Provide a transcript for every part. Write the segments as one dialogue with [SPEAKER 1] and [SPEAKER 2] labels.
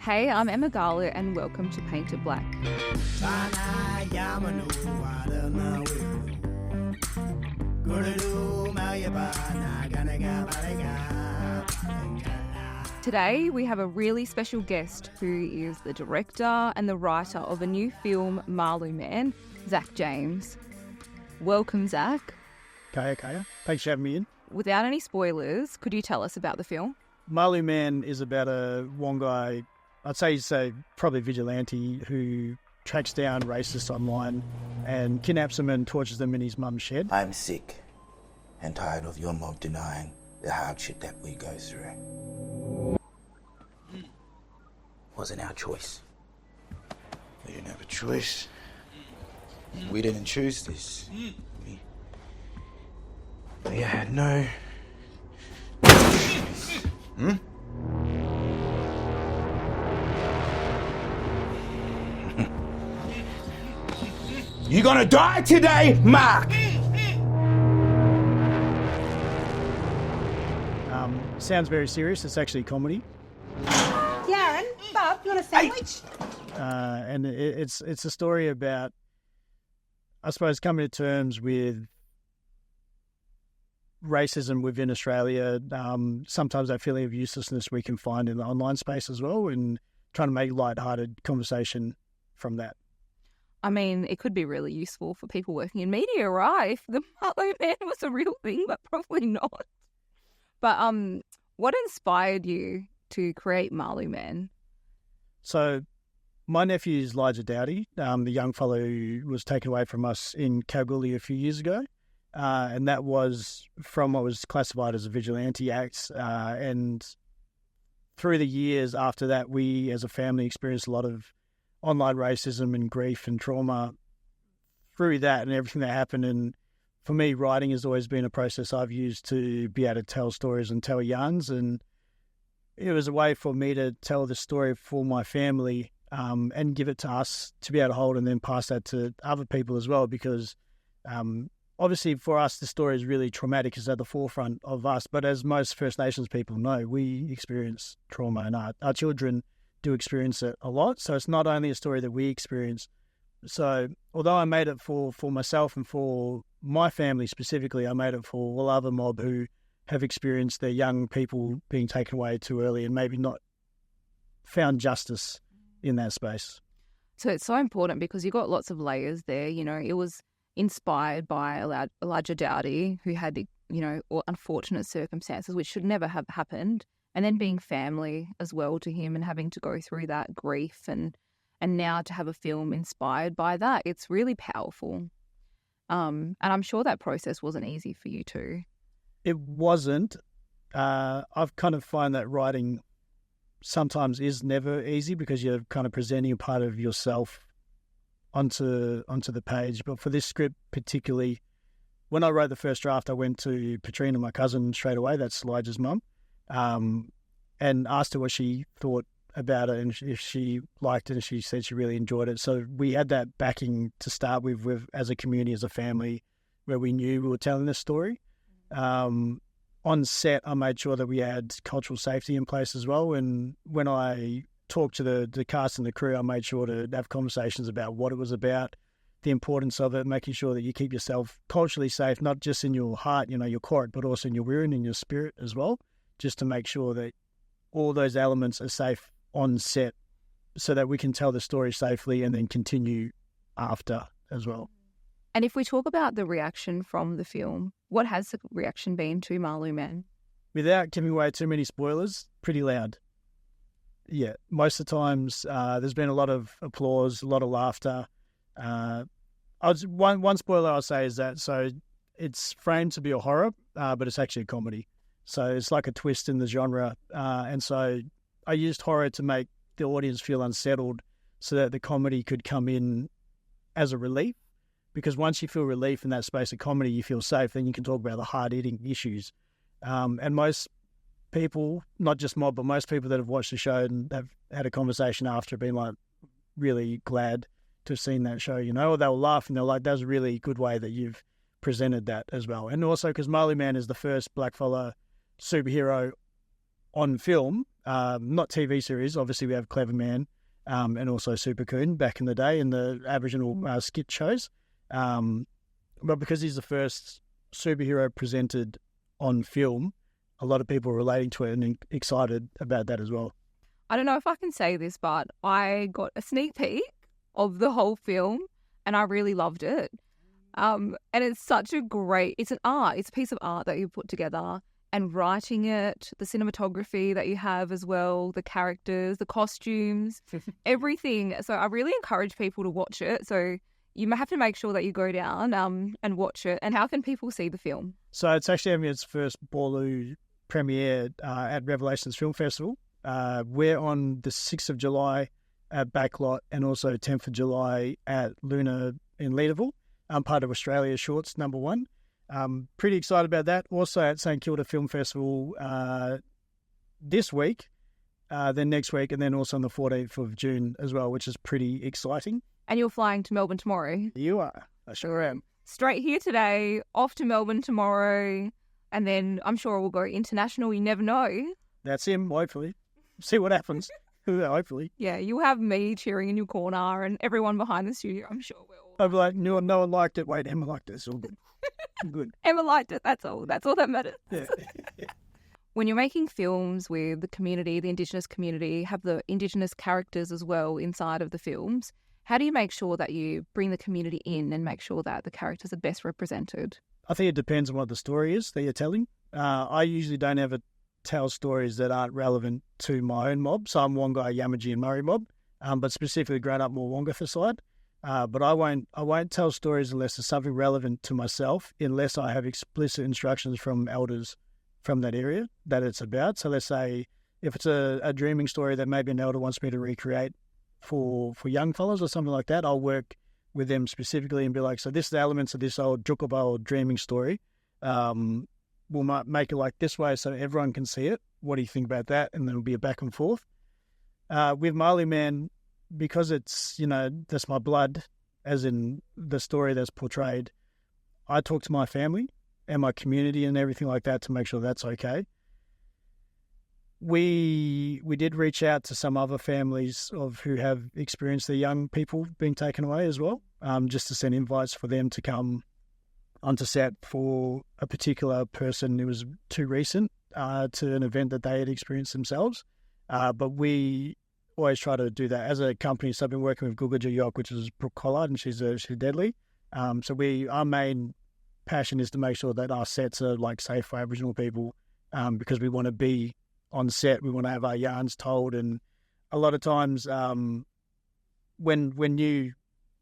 [SPEAKER 1] Hey, I'm Emma Garlett and welcome to Paint It Blak. Today we have a really special guest who is the director and the writer of a new film, Marlu Man, Zac James. Welcome, Zac.
[SPEAKER 2] Kaya. Thanks for having me in.
[SPEAKER 1] Without any spoilers, could you tell us about the film?
[SPEAKER 2] Marlu Man is about a Wongai, I'd say he's probably vigilante, who tracks down racists online and kidnaps them and tortures them in his mum's shed.
[SPEAKER 3] I'm sick and tired of your mob denying the hardship that we go through. Wasn't our choice. We didn't have a choice. We didn't choose this. We had no... You're gonna die today, Mark!
[SPEAKER 2] Sounds very serious. It's actually comedy.
[SPEAKER 4] Darren, Bob, you want a sandwich?
[SPEAKER 2] And it's a story about, I suppose, coming to terms with racism within Australia. Sometimes that feeling of uselessness we can find in the online space as well, and trying to make light-hearted conversation from that.
[SPEAKER 1] I mean, it could be really useful for people working in media, right? If the Marlu Man was a real thing, but probably not. But what inspired you to create Marlu Man?
[SPEAKER 2] So my nephew is Elijah Doughty, the young fellow who was taken away from us in Kalgoorlie a few years ago. And that was from what was classified as a vigilante act. And through the years after that, we as a family experienced a lot of online racism and grief and trauma through that and everything that happened. And for me, writing has always been a process I've used to be able to tell stories and tell yarns. And it was a way for me to tell the story for my family and give it to us to be able to hold and then pass that to other people as well. Because obviously for us, the story is really traumatic. It's at the forefront of us. But as most First Nations people know, we experience trauma, and our children do experience it a lot. So it's not only a story that we experience. So although I made it for myself and for my family specifically, I made it for all other mob who have experienced their young people being taken away too early and maybe not found justice in that space.
[SPEAKER 1] So it's so important because you got lots of layers there. You know, it was inspired by Elijah Doughty, who had, unfortunate circumstances which should never have happened. And then being family as well to him and having to go through that grief and now to have a film inspired by that, it's really powerful. And I'm sure that process wasn't easy for you too.
[SPEAKER 2] It wasn't. I've kind of find that writing sometimes is never easy because you're kind of presenting a part of yourself onto the page. But for this script particularly, when I wrote the first draft, I went to Patrina, my cousin, straight away. That's Elijah's mum. And asked her what she thought about it and if she liked it, and she said she really enjoyed it. So we had that backing to start with as a community, as a family, where we knew we were telling this story. On set, I made sure that we had cultural safety in place as well. And when I talked to the cast and the crew, I made sure to have conversations about what it was about, the importance of it, making sure that you keep yourself culturally safe, not just in your heart, your core, but also in your will and in your spirit as well, just to make sure that all those elements are safe on set so that we can tell the story safely and then continue after as well.
[SPEAKER 1] And if we talk about the reaction from the film, what has the reaction been to Marlu Man? Without
[SPEAKER 2] giving away too many spoilers, pretty loud. Yeah, most of the times there's been a lot of applause, a lot of laughter. One spoiler I'll say is that, so it's framed to be a horror, but it's actually a comedy. So it's like a twist in the genre. And so I used horror to make the audience feel unsettled so that the comedy could come in as a relief. Because once you feel relief in that space of comedy, you feel safe, then you can talk about the hard-hitting issues. And most people, not just mob, but most people that have watched the show and have had a conversation after have been like really glad to have seen that show, or they'll laugh and they're like, that's a really good way that you've presented that as well. And also because Marlu Man is the first blackfella superhero on film, not TV series. Obviously, we have Clever Man and also Super Coon back in the day in the Aboriginal skit shows. But because he's the first superhero presented on film, a lot of people are relating to it and excited about that as well.
[SPEAKER 1] I don't know if I can say this, but I got a sneak peek of the whole film and I really loved it. And it's such a great, it's a piece of art that you put together, and writing it, the cinematography that you have as well, the characters, the costumes, everything. So I really encourage people to watch it. So you have to make sure that you go down and watch it. And how can people see the film?
[SPEAKER 2] So it's actually having its first Borlu premiere at Revelations Film Festival. We're on the 6th of July at Backlot and also 10th of July at Luna in Leederville. I'm part of Australia Shorts #1. Pretty excited about that. Also at St Kilda Film Festival this week, then next week, and then also on the 14th of June as well, which is pretty exciting.
[SPEAKER 1] And you're flying to Melbourne tomorrow?
[SPEAKER 2] You are. I sure am.
[SPEAKER 1] Straight here today, off to Melbourne tomorrow, and then I'm sure we'll go international. You never know. That's
[SPEAKER 2] him, hopefully. See what happens. Hopefully.
[SPEAKER 1] Yeah, you'll have me cheering in your corner and everyone behind the studio, I'm sure will.
[SPEAKER 2] I'll be like, no one liked it. Wait, Emma liked it. It's all good. Good.
[SPEAKER 1] Emma liked it. That's all. That's all that matters.
[SPEAKER 2] Yeah.
[SPEAKER 1] When you're making films with the community, the Indigenous community, have the Indigenous characters as well inside of the films, how do you make sure that you bring the community in and make sure that the characters are best represented?
[SPEAKER 2] I think it depends on what the story is that you're telling. I usually don't ever tell stories that aren't relevant to my own mob. So I'm Wongai, Yamatji and Murray mob, but specifically grown up more Wongatha side. But I won't tell stories unless it's something relevant to myself, unless I have explicit instructions from elders from that area that it's about. So let's say if it's a dreaming story that maybe an elder wants me to recreate for young fellas or something like that, I'll work with them specifically and be like, so this is the elements of this old Jukuba or dreaming story. We'll make it like this way so everyone can see it. What do you think about that? And then it'll be a back and forth. With Marlu Man, because it's, that's my blood, as in the story that's portrayed, I talk to my family and my community and everything like that to make sure that's okay. We did reach out to some other families who have experienced their young people being taken away as well, just to send invites for them to come onto set for a particular person who was too recent to an event that they had experienced themselves. But we always try to do that as a company. So I've been working with Gugaja Yok, which is Brooke Collard, and she's deadly. So our main passion is to make sure that our sets are like safe for Aboriginal people, because we want to be on set, we want to have our yarns told. And a lot of times when new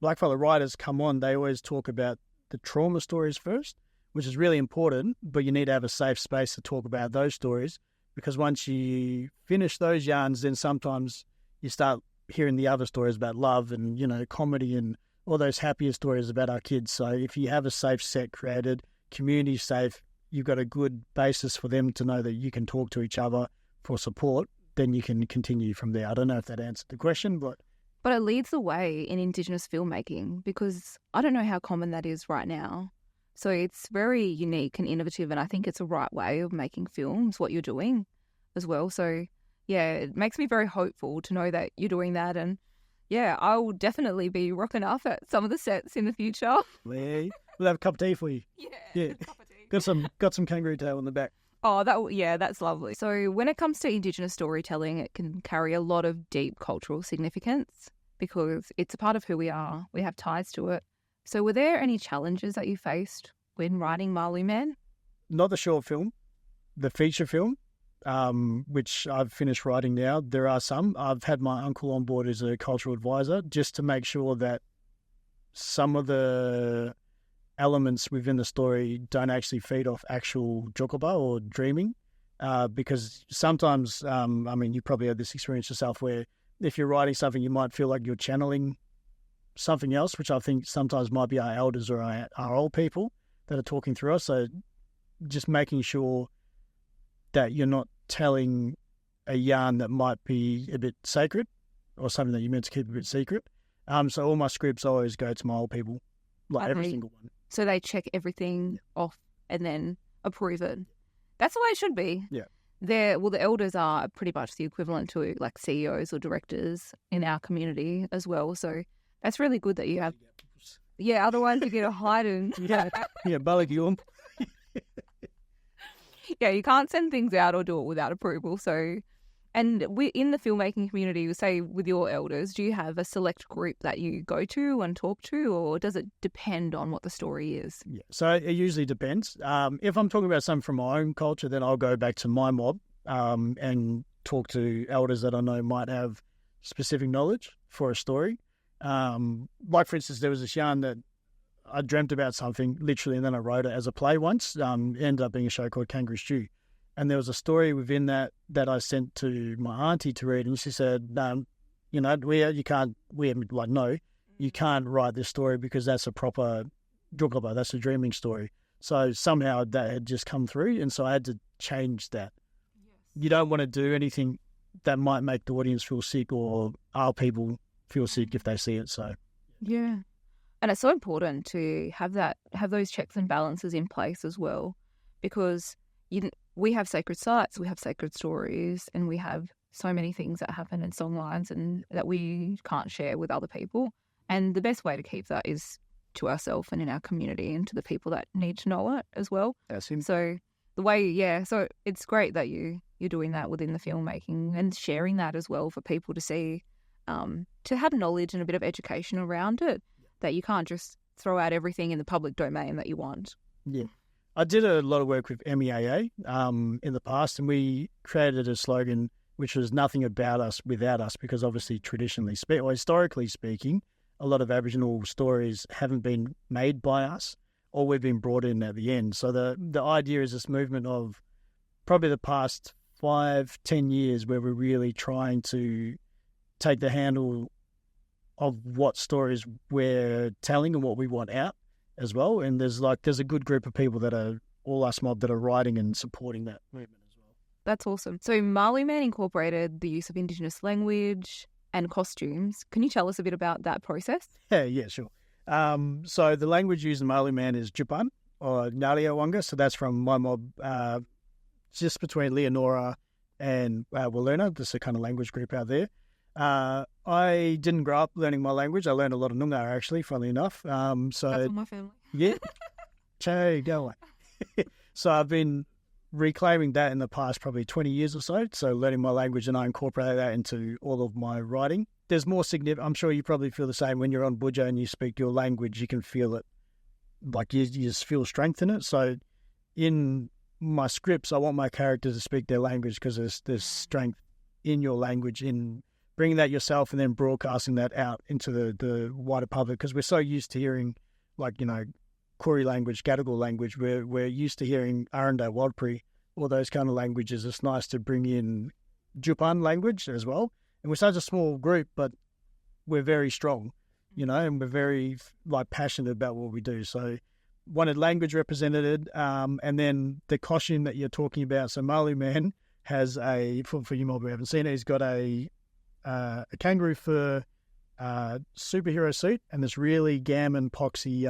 [SPEAKER 2] blackfellow writers come on, they always talk about the trauma stories first, which is really important, but you need to have a safe space to talk about those stories, because once you finish those yarns, then sometimes you start hearing the other stories about love and, comedy and all those happier stories about our kids. So if you have a safe set created, community safe, you've got a good basis for them to know that you can talk to each other for support, then you can continue from there. I don't know if that answered the question, but
[SPEAKER 1] it leads the way in Indigenous filmmaking, because I don't know how common that is right now. So it's very unique and innovative, and I think it's a right way of making films, what you're doing as well. So, yeah, it makes me very hopeful to know that you're doing that. And, yeah, I will definitely be rocking up at some of the sets in the future.
[SPEAKER 2] We'll have a cup of tea for you.
[SPEAKER 1] Yeah. A cup of tea.
[SPEAKER 2] Got some kangaroo tail in the back.
[SPEAKER 1] Oh, that's lovely. So when it comes to Indigenous storytelling, it can carry a lot of deep cultural significance because it's a part of who we are. We have ties to it. So were there any challenges that you faced when writing Marlu Man?
[SPEAKER 2] Not the short film, the feature film, which I've finished writing now. There are some. I've had my uncle on board as a cultural advisor just to make sure that some of the elements within the story don't actually feed off actual jokoba or dreaming, because sometimes, you probably had this experience yourself where if you're writing something, you might feel like you're channeling something else, which I think sometimes might be our elders or our old people that are talking through us. So just making sure that you're not telling a yarn that might be a bit sacred or something that you're meant to keep a bit secret. So all my scripts always go to my old people, like every single one.
[SPEAKER 1] So they check everything off and then approve it. That's the way it should be.
[SPEAKER 2] Yeah.
[SPEAKER 1] the elders are pretty much the equivalent to like CEOs or directors in our community as well. So that's really good that you have. Yeah, otherwise you get a hiding.
[SPEAKER 2] Yeah, Balagilum.
[SPEAKER 1] Yeah, you can't send things out or do it without approval. So, and in the filmmaking community, say with your elders, do you have a select group that you go to and talk to, or does it depend on what the story is?
[SPEAKER 2] Yeah, so it usually depends. If I'm talking about something from my own culture, then I'll go back to my mob and talk to elders that I know might have specific knowledge for a story. Like, for instance, there was this yarn that I dreamt about something, literally, and then I wrote it as a play once. It ended up being a show called Kangaroo Stew. And there was a story within that I sent to my auntie to read, and she said, you can't write this story because that's a proper Jogaba, that's a dreaming story. So somehow that had just come through, and so I had to change that. Yes. You don't want to do anything that might make the audience feel sick or our people feel sick if they see it. So
[SPEAKER 1] yeah. And it's so important to have those checks and balances in place as well, because we have sacred sites, we have sacred stories, and we have so many things that happen in songlines and that we can't share with other people. And the best way to keep that is to ourselves and in our community and to the people that need to know it as well.
[SPEAKER 2] That's him.
[SPEAKER 1] So so it's great that you're doing that within the filmmaking and sharing that as well for people to see, to have knowledge and a bit of education around it, that you can't just throw out everything in the public domain that you want.
[SPEAKER 2] Yeah. I did a lot of work with MEAA in the past, and we created a slogan which was nothing about us without us, because obviously historically speaking, a lot of Aboriginal stories haven't been made by us, or we've been brought in at the end. So the idea is this movement of probably the past 5-10 years where we're really trying to take the handle of what stories we're telling and what we want out as well. And there's a good group of people that are all us mob that are writing and supporting that movement as well.
[SPEAKER 1] That's awesome. So Marlu Man incorporated the use of Indigenous language and costumes. Can you tell us a bit about that process?
[SPEAKER 2] Yeah, sure. So the language used in Marlu Man is Jupan or Naliawanga. So that's from my mob, just between Leonora and Waluna. That's a kind of language group out there. I didn't grow up learning my language. I learned a lot of Noongar, actually, funnily enough.
[SPEAKER 1] That's all my family.
[SPEAKER 2] Yeah. Che, go away. So I've been reclaiming that in the past probably 20 years or so. So learning my language, and I incorporate that into all of my writing. There's more significant. I'm sure you probably feel the same when you're on Budja and you speak your language. You can feel it, like you just feel strength in it. So in my scripts, I want my characters to speak their language because there's strength in your language, in bringing that yourself and then broadcasting that out into the wider public, because we're so used to hearing, Koori language, Gadigal language. We're used to hearing Aranda, Wadpri, all those kind of languages. It's nice to bring in Jupan language as well. And we're such a small group, but we're very strong, and we're very passionate about what we do. So wanted language represented, and then the costume that you're talking about. So Marlu Man has for you mob who haven't seen it, he's got a kangaroo fur superhero suit and this really gammon poxy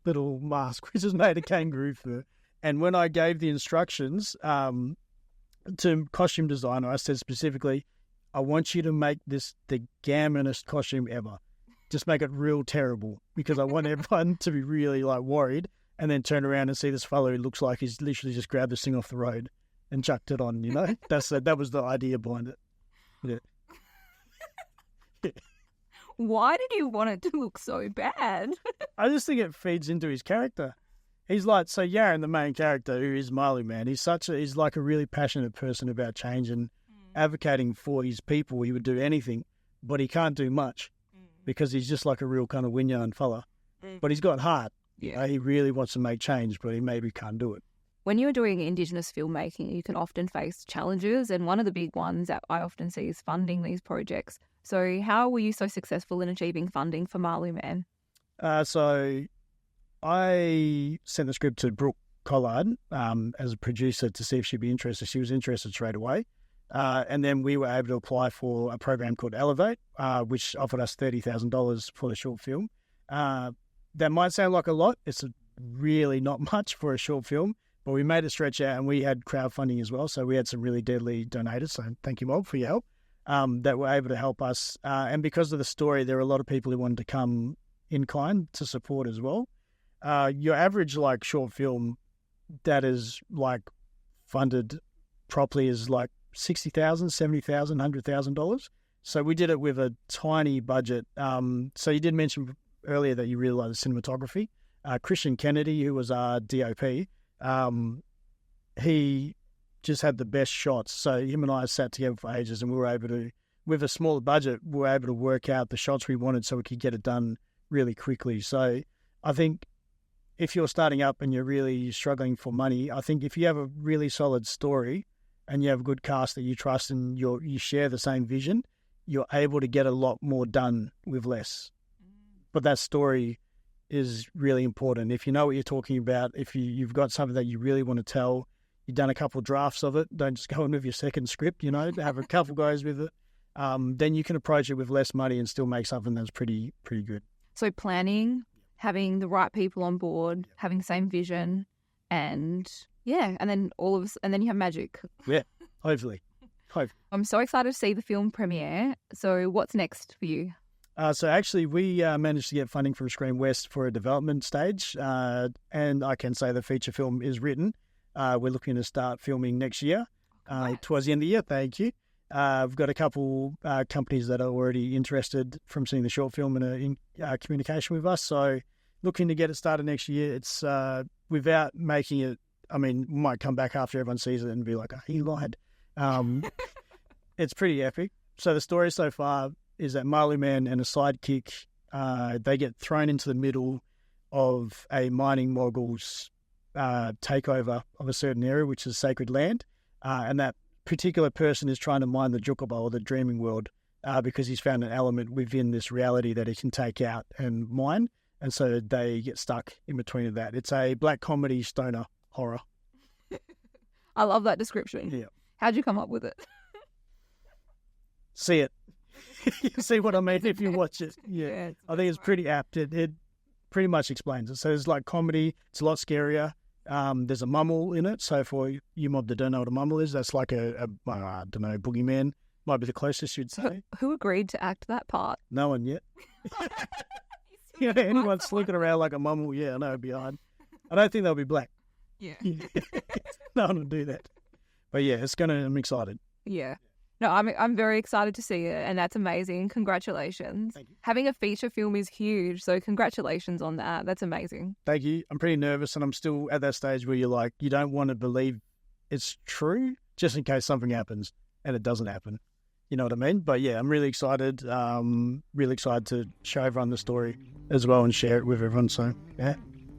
[SPEAKER 2] little mask which is made of kangaroo fur. And when I gave the instructions to costume designer, I said specifically, I want you to make this the gammonest costume ever. Just make it real terrible, because I want everyone to be really worried, and then turn around and see this fellow who looks like he's literally just grabbed this thing off the road and chucked it on. That was the idea behind it. Yeah.
[SPEAKER 1] Why did you want it to look so bad?
[SPEAKER 2] I just think it feeds into his character. He's Yaron, the main character, who is Marlu Man. He's like a really passionate person about change and advocating for his people. He would do anything, but he can't do much because he's just like a real kind of Winyan fella. But he's got heart.
[SPEAKER 1] Yeah.
[SPEAKER 2] He really wants to make change, but he maybe can't do it.
[SPEAKER 1] When you're doing Indigenous filmmaking, you can often face challenges, and one of the big ones that I often see is funding these projects. So how were you so successful in achieving funding for Marlu Man?
[SPEAKER 2] So I sent the script to Brooke Collard as a producer to see if she'd be interested. She was interested straight away. And then we were able to apply for a program called Elevate, which offered us $30,000 for the short film. That might sound like a lot. It's really not much for a short film, But we made it stretch out, and we had crowdfunding as well. So we had some really deadly donators. So thank you, Mob, for your help. That were able to help us. And because of the story, there were a lot of people who wanted to come in kind to support as well. Your average like short film that is like funded properly is like $60,000, $70,000, $100,000. So we did it with a tiny budget. So you did mention earlier that you really like the cinematography. Christian Kennedy, who was our DOP, he just had the best shots. So him and I sat together for ages, and we were able to, with a smaller budget, we were able to work out the shots we wanted so we could get it done really quickly. So I think if you're starting up and you're really struggling for money, I think if you have a really solid story and you have a good cast that you trust and you share the same vision, you're able to get a lot more done with less. But that story is really important. If you know what you're talking about, if you've got something that you really want to tell, you've done a couple of drafts of it, don't just go in with your second script, have a couple guys with it, then you can approach it with less money and still make something that's pretty good.
[SPEAKER 1] So planning, having the right people on board, having the same vision, and then and then you have magic.
[SPEAKER 2] Yeah, hopefully.
[SPEAKER 1] I'm so excited to see the film premiere. So what's next for you?
[SPEAKER 2] So actually, we managed to get funding from Screen West for a development stage, and I can say the feature film is written. We're looking to start filming next year, towards the end of the year. Thank you. We've got a couple companies that are already interested from seeing the short film and are in communication with us. So looking to get it started next year. It's without making it. I mean, we might come back after everyone sees it and be like, "Oh, he lied." It's pretty epic. So the story so far is that Marlu Man and a sidekick, they get thrown into the middle of a mining mogul's takeover of a certain area, which is sacred land, and that particular person is trying to mine the Jukuba, or the dreaming world, because he's found an element within this reality that he can take out and mine, and so they get stuck in between of that. It's a black comedy stoner horror.
[SPEAKER 1] I love that description.
[SPEAKER 2] Yeah.
[SPEAKER 1] How'd you come up with it?
[SPEAKER 2] See it. You see what I mean if you watch it. Yeah. I think it's pretty apt. It pretty much explains it. So it's like comedy. It's a lot scarier. There's a mumble in it. So for you mob that don't know what a mumble is, that's like I don't know, boogeyman. Might be the closest you'd say.
[SPEAKER 1] Who agreed to act that part?
[SPEAKER 2] No one yet. Anyone's looking around like a mumble, I know it'd be odd. I don't think they'll be black.
[SPEAKER 1] Yeah.
[SPEAKER 2] No one will do that. But I'm excited.
[SPEAKER 1] Yeah. No, I'm very excited to see it, and that's amazing. Congratulations.
[SPEAKER 2] Thank you.
[SPEAKER 1] Having a feature film is huge, so congratulations on that. That's amazing.
[SPEAKER 2] Thank you. I'm pretty nervous, and I'm still at that stage where you're like, you don't want to believe it's true just in case something happens, and it doesn't happen. You know what I mean? But I'm really excited. Really excited to show everyone the story as well and share it with everyone. So, yeah.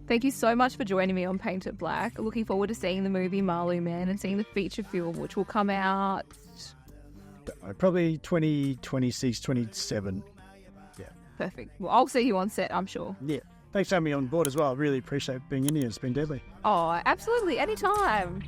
[SPEAKER 1] Thank you so much for joining me on Paint It Blak. Looking forward to seeing the movie Marlu Man and seeing the feature film, which will come out
[SPEAKER 2] probably 2026, 27. Yeah.
[SPEAKER 1] Perfect. Well, I'll see you on set, I'm sure.
[SPEAKER 2] Yeah. Thanks for having me on board as well. I really appreciate being in here. It's been deadly.
[SPEAKER 1] Oh, absolutely. Anytime.